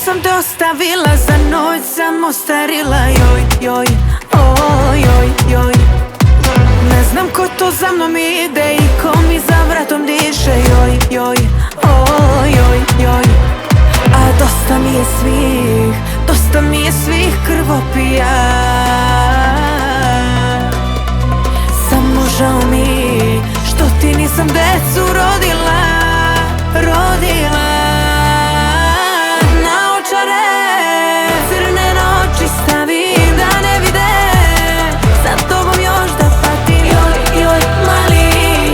sam te ostavila, za noć sam ostarila. Joj, joj, oj, joj, joj. Ne znam ko to za mnom ide i ko mi za vratom diše. Joj, joj, oj, joj, joj. A dosta mi je svih, dosta mi je svih krvopija. Samo žao mi što ti nisam decu rodila, rodila. Naočare crne noći stavim da ne vide, za tobom još da patim. Joj, joj, mali,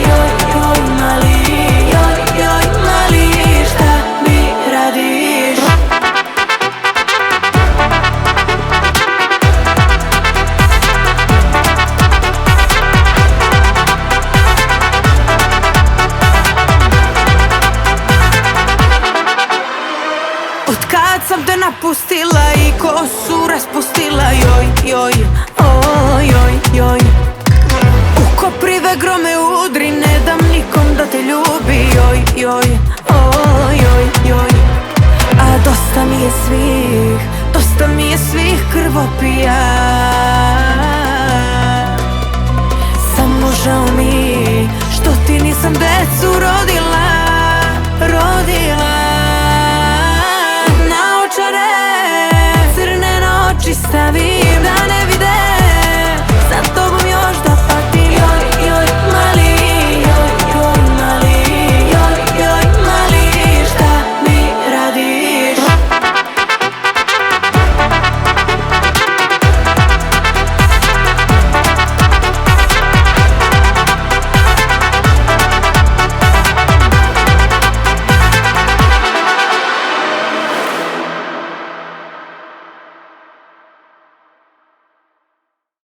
joj, joj, mali, joj, joj, mali, šta mi radiš? Otkad sam te napustila i kosu raspustila. Joj, joj, oj, joj, joj. U koprive grome udri, ne dam nikom da te ljubi. Joj, joj, oj, joj, joj. A dosta mi je svih, dosta mi je svih krvopija. Samo žao mi što ti nisam decu rodila, rodila.